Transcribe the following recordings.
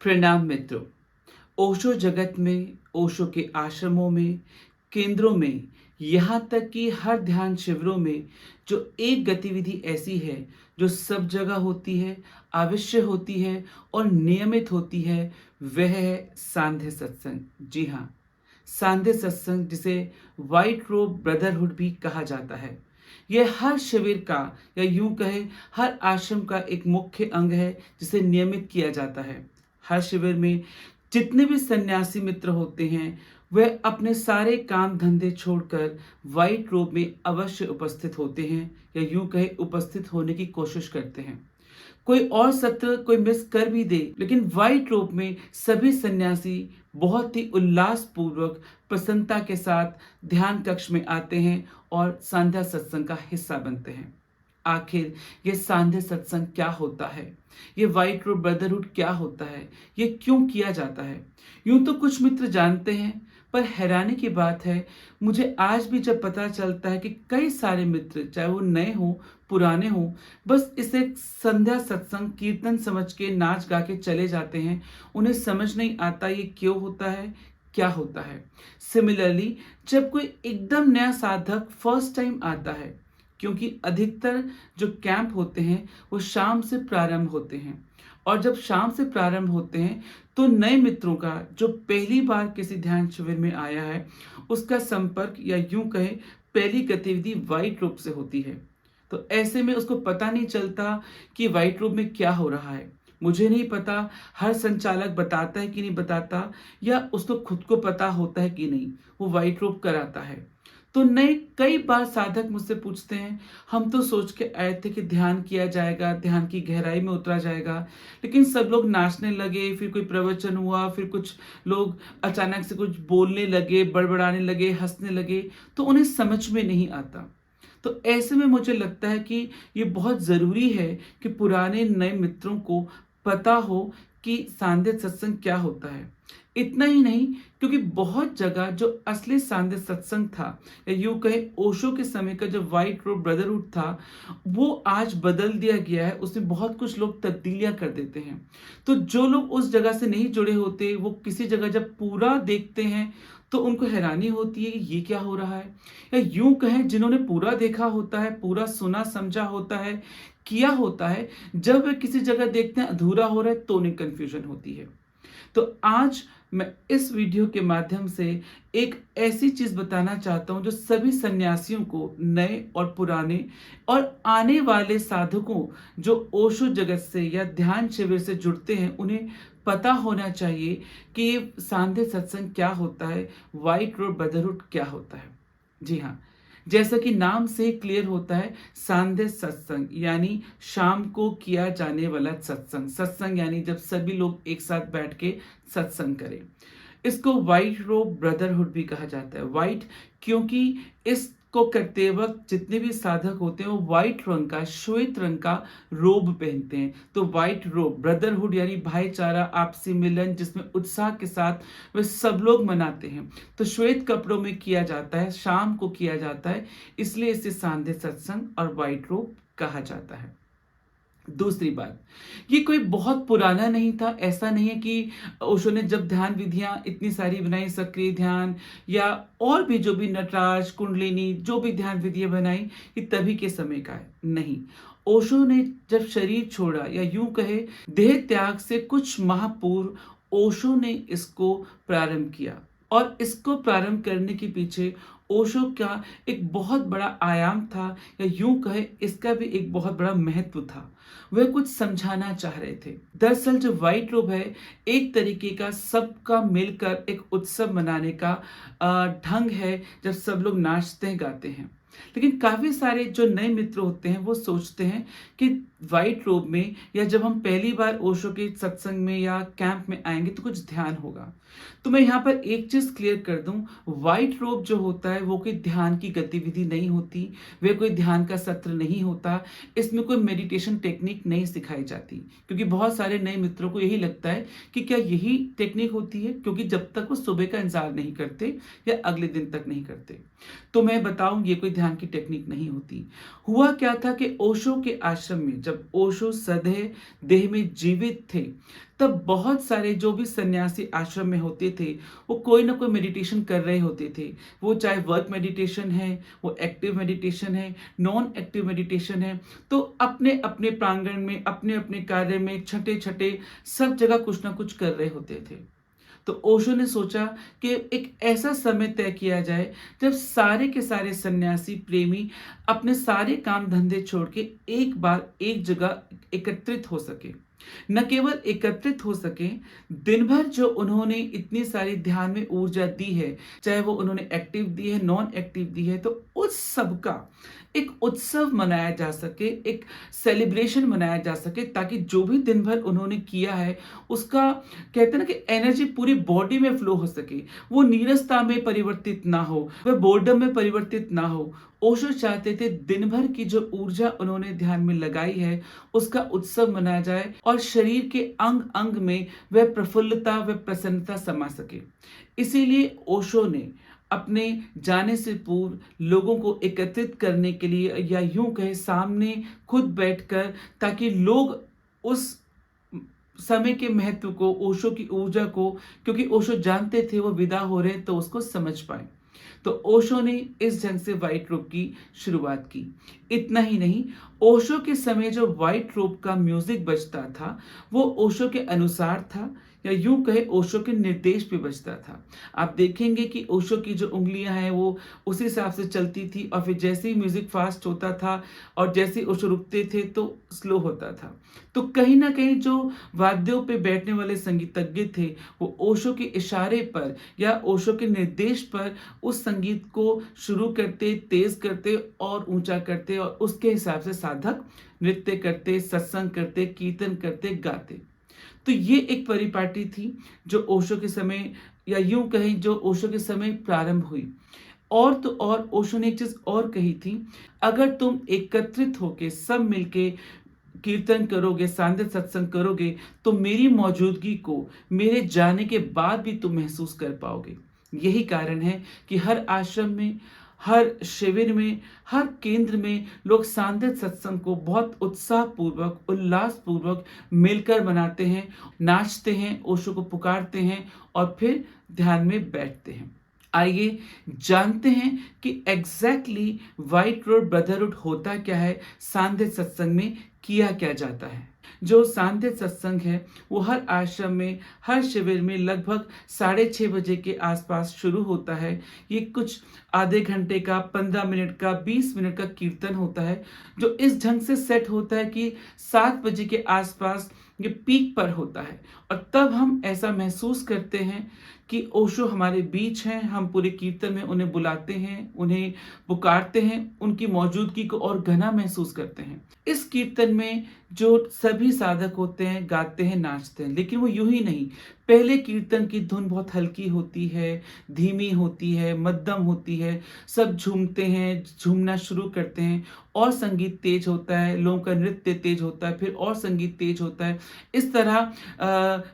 प्रणाम मित्रों। ओशो जगत में, ओशो के आश्रमों में, केंद्रों में, यहाँ तक कि हर ध्यान शिविरों में जो एक गतिविधि ऐसी है जो सब जगह होती है, अवश्य होती है और नियमित होती है, वह है सांध्य सत्संग। जी हाँ, सांध्य सत्संग जिसे व्हाइट रोब ब्रदरहुड भी कहा जाता है। यह हर शिविर का या यूं कहे हर आश्रम का एक मुख्य अंग है जिसे नियमित किया जाता है। हर शिविर में जितने भी सन्यासी मित्र होते हैं वह अपने सारे काम धंधे छोड़कर व्हाइट रोब में अवश्य उपस्थित होते हैं या यूं कहे उपस्थित होने की कोशिश करते हैं। कोई और सत्र कोई मिस कर भी दे, लेकिन व्हाइट रोब में सभी सन्यासी बहुत ही उल्लास पूर्वक प्रसन्नता के साथ ध्यान कक्ष में आते हैं और सांध्या सत्संग का हिस्सा बनते हैं। आखिर ये सांध्य सत्संग क्या होता है? ये व्हाइट रोब ब्रदरहुड क्या होता है? ये क्यों किया जाता है? यूं तो कुछ मित्र जानते हैं, पर हैरानी की बात है, मुझे आज भी जब पता चलता है कि कई सारे मित्र, चाहे वो नए हों, पुराने हों, बस इसे संध्या सत्संग कीर्तन समझ के नाच गा के चले जाते हैं। उन्हें समझ नहीं आता ये क्यों होता है, क्या होता है। सिमिलरली जब कोई एकदम नया साधक फर्स्ट टाइम आता है, क्योंकि अधिकतर जो कैंप होते हैं वो शाम से प्रारंभ होते हैं, और जब शाम से प्रारंभ होते हैं तो नए मित्रों का जो पहली बार किसी ध्यान शिविर में आया है उसका संपर्क या यूं कहे पहली गतिविधि व्हाइट रूप से होती है। तो ऐसे में उसको पता नहीं चलता कि व्हाइट रूप में क्या हो रहा है। मुझे नहीं पता हर संचालक बताता है कि नहीं बताता, या उसको खुद को पता होता है कि नहीं, वो व्हाइट रूप कराता है। तो नए कई बार साधक मुझसे पूछते हैं, हम तो सोच के आए थे कि ध्यान किया जाएगा, ध्यान की गहराई में उतरा जाएगा, लेकिन सब लोग नाचने लगे, फिर कोई प्रवचन हुआ, फिर कुछ लोग अचानक से कुछ बोलने लगे, बड़बड़ाने लगे, हंसने लगे, तो उन्हें समझ में नहीं आता। तो ऐसे में मुझे लगता है कि ये बहुत ज़रूरी है कि पुराने नए मित्रों को पता हो कि सांध्य सत्संग क्या होता है। इतना ही नहीं, क्योंकि बहुत जगह जो असली सांध्य सत्संग था या यूं कहे ओशो के समय का जो व्हाइट रोब ब्रदरहुड था, वो आज बदल दिया गया है। उसमें बहुत कुछ लोग तब्दीलियां कर देते हैं। तो जो लोग उस जगह से नहीं जुड़े होते, वो किसी जगह जब पूरा देखते हैं तो उनको हैरानी होती है कि ये क्या हो रहा है। या यूं कहें, जिन्होंने पूरा देखा होता है, पूरा सुना समझा होता है, किया होता है, जब वे किसी जगह देखते हैं अधूरा हो रहा है तो उन्हें कंफ्यूजन होती है। तो आज मैं इस वीडियो के माध्यम से एक ऐसी चीज बताना चाहता हूं जो सभी सन्यासियों को, नए और पुराने और आने वाले साधकों जो ओशो जगत से या ध्यान शिविर से जुड़ते हैं, उन्हें पता होना चाहिए कि ये सांध्य सत्संग क्या होता है, व्हाइट रोब ब्रदरहुड क्या होता है। जी हाँ, जैसा कि नाम से क्लियर होता है, सांध्य सत्संग यानी शाम को किया जाने वाला सत्संग। सत्संग यानी जब सभी लोग एक साथ बैठ के सत्संग करें। इसको व्हाइट रोब ब्रदरहुड भी कहा जाता है। व्हाइट क्योंकि इसको करते वक्त जितने भी साधक होते हैं वो व्हाइट रंग का, श्वेत रंग का रोब पहनते हैं। तो व्हाइट रोब ब्रदरहुड यानी भाईचारा, आपसी मिलन, जिसमें उत्साह के साथ वे सब लोग मनाते हैं। तो श्वेत कपड़ों में किया जाता है, शाम को किया जाता है, इसलिए इसे सांध्य सत्संग और व्हाइट रोब कहा जाता है। दूसरी बात, ये कोई बहुत पुराना नहीं था। ऐसा नहीं है कि ओशो ने जब ध्यान विधियां इतनी सारी बनाई, सक्रिय ध्यान या और भी जो भी नटराज, कुंडलिनी, जो भी ध्यान विधियां बनाई, ये तभी के समय का है, नहीं। ओशो ने जब शरीर छोड़ा या यूं कहे देह त्याग से कुछ माह पूर्व ओशो ने इसको प्रारंभ किया, और इसको प्रारंभ करने के पीछे ओशो का एक बहुत बड़ा आयाम था, या यूं कहे इसका भी एक बहुत बड़ा महत्व था। वह कुछ समझाना चाह रहे थे। दरअसल जो व्हाइट रोब है, एक तरीके का सबका मिलकर एक उत्सव मनाने का ढंग है, जब सब लोग नाचते हैं, गाते हैं। लेकिन काफी सारे जो नए मित्र होते हैं वो सोचते हैं कि व्हाइट रोब में या जब हम पहली बार ओशो के सत्संग में या कैंप में आएंगे तो कुछ ध्यान होगा। तो मैं यहाँ पर एक चीज क्लियर कर दूं, व्हाइट रोब जो होता है वो कोई ध्यान की गतिविधि नहीं होती, वह कोई ध्यान का सत्र नहीं होता, इसमें कोई मेडिटेशन टेक्निक नहीं सिखाई जाती। क्योंकि बहुत सारे नए मित्रों को यही लगता है कि क्या यही टेक्निक होती है, क्योंकि जब तक वो सुबह का इंतजार नहीं करते या अगले दिन तक नहीं करते। तो मैं बताऊं, ये कोई ध्यान की टेक्निक नहीं होती। हुआ क्या था कि ओशो के आश्रम में जब ओशो सदैह देह में जीवित थे, तब बहुत सारे जो भी सन्यासी आश्रम में होते थे, वो कोई ना कोई मेडिटेशन कर रहे होते थे। वो चाहे वर्क मेडिटेशन है, वो एक्टिव मेडिटेशन है, नॉन एक्टिव मेडिटेशन है, तो अपने-अपने प्रांगण में, अपने-अपने कार्य में छठे-छठे सब जगह कुछ ना कुछ कर रहे होते थे। तो ओशो ने सोचा कि एक ऐसा समय तय किया जाए जब सारे के सारे सन्यासी प्रेमी अपने सारे काम धंधे छोड़ के एक बार एक जगह एकत्रित हो सके। न केवल एकत्रित हो सके, दिन भर जो उन्होंने इतनी सारी ध्यान में ऊर्जा दी है, चाहे वो उन्होंने एक्टिव दी है, नॉन एक्टिव दी है, तो उस सब का एक उत्सव मनाया जा सके, एक सेलिब्रेशन मनाया जा सके, ताकि जो भी दिन भर उन्होंने किया है, उसका कहते हैं ना कि एनर्जी पूरी बॉडी में फ्लो हो सके। वो नीरसता में परिवर्तित ना हो, वह बोर्डम में परिवर्तित ना हो। ओशो चाहते थे दिन भर की जो ऊर्जा उन्होंने ध्यान में लगाई है, उसका उत्सव मनाया जाए और शरीर के अंग-अंग में वह प्रफुल्लता, वह प्रसन्नता समा सके। इसीलिए ओशो ने अपने जाने से पूर्व लोगों को एकत्रित करने के लिए, या यूं कहे सामने खुद बैठकर, ताकि लोग उस समय के महत्व को, ओशो की ऊर्जा को, क्योंकि ओशो जानते थे वो विदा हो रहे हैं, तो उसको समझ पाए। तो ओशो ने इस ढंग से व्हाइट रोब की शुरुआत की। इतना ही नहीं, ओशो के समय जो व्हाइट रोब का म्यूजिक बजता था, वो ओशो के अनुसार था, या यूं कहे ओशो के निर्देश पे बजता था। आप देखेंगे कि ओशो की जो उंगलियां हैं वो उसी हिसाब से चलती थी, और फिर जैसे ही म्यूजिक फास्ट होता था और जैसे ही ओशो रुकते थे तो स्लो होता था। तो कहीं ना कहीं जो वाद्यों पे बैठने वाले संगीतज्ञ थे, वो ओशो के इशारे पर या ओशो के निर्देश पर उस संगीत को शुरू करते, तेज करते और ऊंचा करते, और उसके हिसाब से साधक नृत्य करते, सत्संग करते, कीर्तन करते, गाते। तो ये एक परिपाटी थी जो ओशो के समय, या यूं कहें जो ओशो के समय प्रारंभ हुई। और तो और ओशो ने एक चीज और कही थी, अगर तुम एकत्रित होके सब मिलके कीर्तन करोगे, सांध्य सत्संग करोगे, तो मेरी मौजूदगी को मेरे जाने के बाद भी तुम महसूस कर पाओगे। यही कारण है कि हर आश्रम में, हर शिविर में, हर केंद्र में लोग सांध्य सत्संग को बहुत उत्साहपूर्वक, उल्लासपूर्वक मिलकर मनाते हैं, नाचते हैं, ओशो को पुकारते हैं और फिर ध्यान में बैठते हैं। आइए जानते हैं कि एग्जैक्टली व्हाइट रोड ब्रदरहुड होता क्या है, सांध्य सत्संग में किया क्या जाता है। जो सांध्य सत्संग है वो हर आश्रम में, हर शिविर में लगभग 6:30 बजे के आसपास शुरू होता है। ये कुछ आधे घंटे का, 15 मिनट का, 20 मिनट का कीर्तन होता है, जो इस ढंग से सेट होता है कि 7 बजे के आसपास ये पीक पर होता है। और तब हम ऐसा महसूस करते हैं कि ओशो हमारे बीच हैं, हम पूरे कीर्तन में उन्हें बुलाते हैं, उन्हें पुकारते हैं, उनकी मौजूदगी को और घना महसूस करते हैं। इस कीर्तन में जो सभी साधक होते हैं, गाते हैं, नाचते हैं, लेकिन वो यूं ही नहीं। पहले कीर्तन की धुन बहुत हल्की होती है, धीमी होती है, मध्यम होती है, सब झूमते हैं, झूमना शुरू करते हैं, और संगीत तेज होता है, लोगों का नृत्य तेज होता है, फिर और संगीत तेज होता है। इस तरह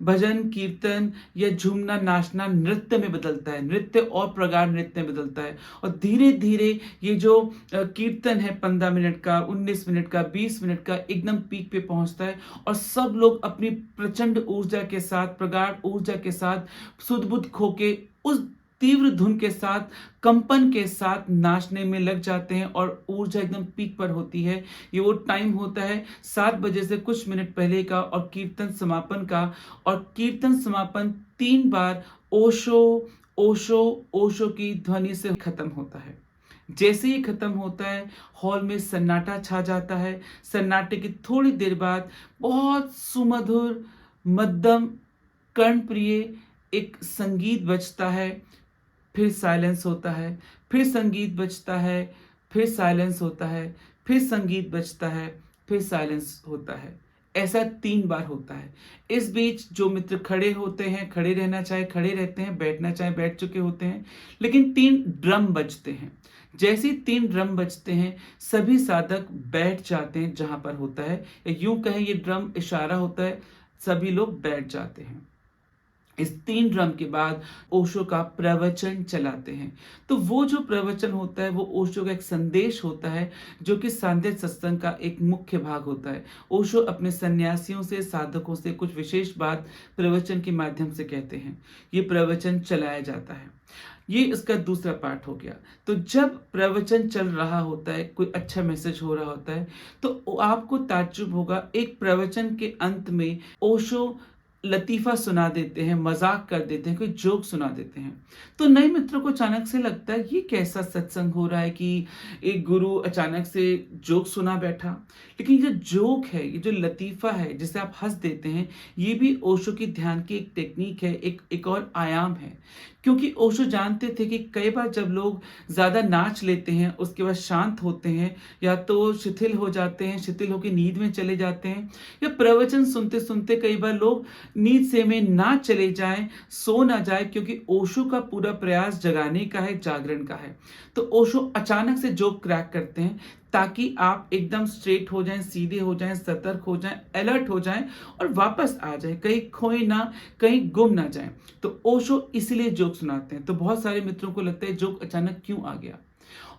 भजन, कीर्तन या झूमना, नाचना नृत्य में बदलता है, नृत्य और प्रगाढ़ नृत्य में बदलता है। और धीरे धीरे ये जो कीर्तन है 15 मिनट का, 19 मिनट का, 20 मिनट का, एकदम पीक पे पहुंचता है, और सब लोग अपनी प्रचंड ऊर्जा के साथ, प्रगाढ़ ऊर्जा के साथ, सुध-बुध खो के उस तीव्र धुन के साथ, कंपन के साथ नाचने में लग जाते हैं, और ऊर्जा एकदम पीक पर होती है। ये वो टाइम होता है 7 बजे से कुछ मिनट पहले का, और कीर्तन समापन का। और कीर्तन समापन 3 बार ओशो ओशो ओशो की ध्वनि से खत्म होता है। जैसे ही खत्म होता है, हॉल में सन्नाटा छा जाता है। सन्नाटे की थोड़ी देर बाद बहुत सुमधुर, मध्यम, कर्णप्रिय एक संगीत बजता है, फिर साइलेंस होता है, फिर संगीत बजता है, फिर साइलेंस होता है, फिर संगीत बजता है, फिर साइलेंस होता है। ऐसा 3 बार होता है। इस बीच जो मित्र खड़े होते हैं, खड़े रहना चाहे खड़े रहते हैं, बैठना चाहे बैठ चुके होते हैं, लेकिन 3 ड्रम बजते हैं। जैसे ही 3 ड्रम बजते हैं, सभी साधक बैठ जाते हैं जहां पर होता है, या यूं कहें ये ड्रम इशारा होता है, सभी लोग बैठ जाते हैं। इस 3 ड्रम के बाद ओशो का प्रवचन चलाते हैं। तो वो जो प्रवचन होता है वो ओशो का एक संदेश होता है जो कि सांध्य सत्संग का एक मुख्य भाग होता है। ओशो अपने सन्यासियों से, साधकों से कुछ विशेष बात प्रवचन के माध्यम से कहते हैं। ये प्रवचन चलाया जाता है। ये इसका दूसरा पार्ट हो गया। तो जब प्रवचन चल रहा होता है, कोई अच्छा मैसेज हो रहा होता है, तो आपको ताज्जुब होगा, एक प्रवचन के अंत में ओशो लतीफ़ा सुना देते हैं, मज़ाक कर देते हैं, कोई जोक सुना देते हैं। तो नए मित्रों को अचानक से लगता है ये कैसा सत्संग हो रहा है कि एक गुरु अचानक से जोक सुना बैठा। लेकिन ये जो जोक है, ये जो लतीफ़ा है जिसे आप हँस देते हैं, ये भी ओशो की ध्यान की एक टेक्नीक है, एक और आयाम है। क्योंकि ओशो जानते थे कि कई बार जब लोग ज़्यादा नाच लेते हैं, उसके बाद शांत होते हैं, या तो शिथिल हो जाते हैं, शिथिल होकर नींद में चले जाते हैं, या प्रवचन सुनते-सुनते कई बार लोग नींद से में ना चले जाएँ, सो ना जाएँ, क्योंकि ओशो का पूरा प्रयास जगाने का है, जागरण का है। तो ओशो अचानक से जोक क्रैक करते हैं ताकि आप एकदम स्ट्रेट हो जाएँ, सीधे हो जाएँ, सतर्क हो जाएँ, अलर्ट हो जाएँ और वापस आ जाएँ, कहीं खोए ना, कहीं गुम ना जाएँ। तो ओशो इसीलिए जोक सुनाते हैं। तो बहुत सारे मित्रों को लगता है जोक अचानक क्यों आ गया?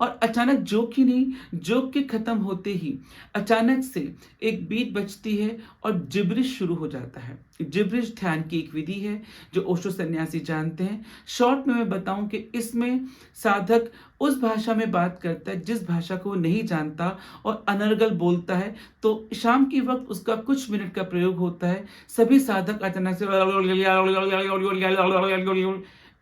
और अचानक जोक ही नहीं, जोक के खत्म होते ही अचानक से एक बीट बजती है और जिब्रिश शुरू हो जाता है। जिब्रिश ध्यान की एक विधि है जो ओशो सन्यासी जानते हैं। शॉर्ट में मैं बताऊं कि इसमें साधक उस भाषा में बात करता है जिस भाषा को वो नहीं जानता और अनर्गल बोलता है। तो शाम के वक्त उसका कुछ मिनट का प्रयोग होता है। सभी साधक अचानक से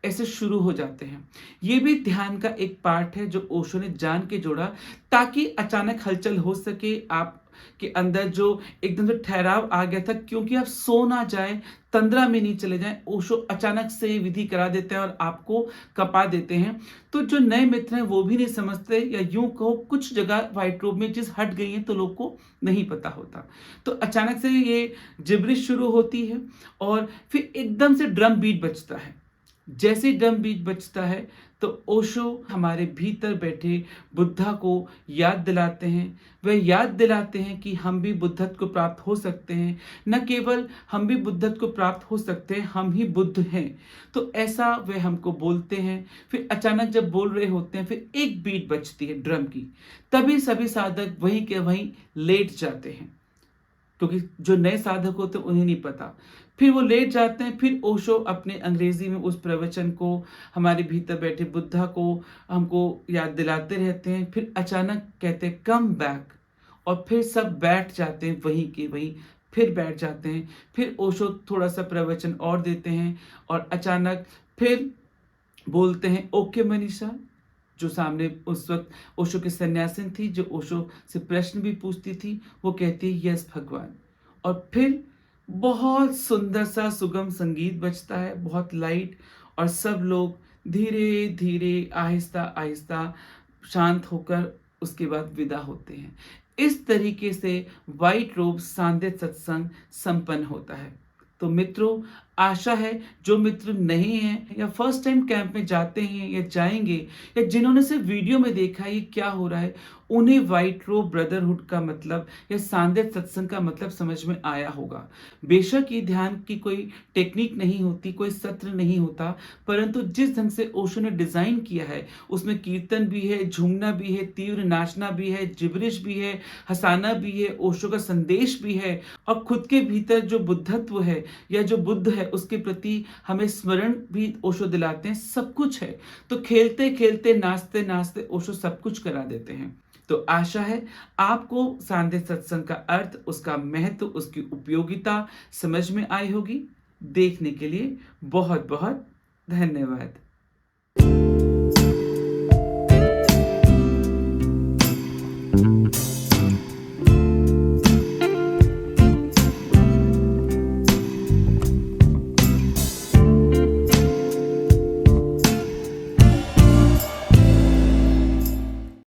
ऐसे शुरू हो जाते हैं। ये भी ध्यान का एक पार्ट है जो ओशो ने जान के जोड़ा ताकि अचानक हलचल हो सके, आप के अंदर जो एकदम से ठहराव आ गया था, क्योंकि आप सो ना जाएँ, तंद्रा में नहीं चले जाएँ, ओशो अचानक से ये विधि करा देते हैं और आपको कँपा देते हैं। तो जो नए मित्र हैं वो भी नहीं समझते, या यूँ कहो कुछ जगह व्हाइट रूम में चीज़ हट गई है तो लोग को नहीं पता होता। तो अचानक से ये जिब्रिश शुरू होती है और फिर एकदम से ड्रम बीट बजता है। जैसे ड्रम बीट बजता है तो ओशो हमारे भीतर बैठे बुद्धा को याद दिलाते हैं। वह याद दिलाते हैं कि हम भी बुद्धत्व को प्राप्त हो सकते हैं। न केवल हम भी बुद्धत्व को प्राप्त हो सकते हैं, हम ही बुद्ध हैं। तो ऐसा वे हमको बोलते हैं। फिर अचानक जब बोल रहे होते हैं, फिर एक बीट बजती है ड्रम की। तभी सभी साधक वहीं के वहीं लेट जाते हैं, क्योंकि जो नए साधक होते हैं उन्हें नहीं पता। फिर वो लेट जाते हैं। फिर ओशो अपने अंग्रेजी में उस प्रवचन को हमारे भीतर बैठे बुद्धा को हमको याद दिलाते रहते हैं। फिर अचानक कहते हैं कम बैक, और फिर सब बैठ जाते हैं वहीं के वहीं, फिर बैठ जाते हैं। फिर ओशो थोड़ा सा प्रवचन और देते हैं और अचानक फिर बोलते हैं ओके मनीषा, जो सामने उस वक्त ओशो की सन्यासिन थी, जो ओशो से प्रश्न भी पूछती थी, वो कहती है यस भगवान। और फिर बहुत सुंदर सा सुगम संगीत बजता है, बहुत लाइट, और सब लोग धीरे धीरे आहिस्ता आहिस्ता शांत होकर उसके बाद विदा होते हैं। इस तरीके से वाइट रोब सांध्य सत्संग संपन्न होता है। तो मित्रों, आशा है जो मित्र नहीं हैं या फर्स्ट टाइम कैंप में जाते हैं या जाएंगे, या जिन्होंने सिर्फ वीडियो में देखा है ये क्या हो रहा है, उन्हें वाइट रोब ब्रदरहुड का मतलब या सांध्य सत्संग का मतलब समझ में आया होगा। बेशक ये ध्यान की कोई टेक्निक नहीं होती, कोई सत्र नहीं होता, परंतु जिस ढंग से ओशो ने डिजाइन किया है उसमें कीर्तन भी है, झूमना भी है, तीव्र नाचना भी है, जिब्रिश भी है, हंसाना भी है, ओशो का संदेश भी है, और खुद के भीतर जो बुद्धत्व है या जो बुद्ध है उसके प्रति हमें स्मरण भी ओशो दिलाते हैं। सब कुछ है। तो खेलते खेलते, नाचते नाचते ओशो सब कुछ करा देते हैं। तो आशा है आपको सांध्य सत्संग का अर्थ, उसका महत्व, उसकी उपयोगिता समझ में आई होगी। देखने के लिए बहुत बहुत धन्यवाद।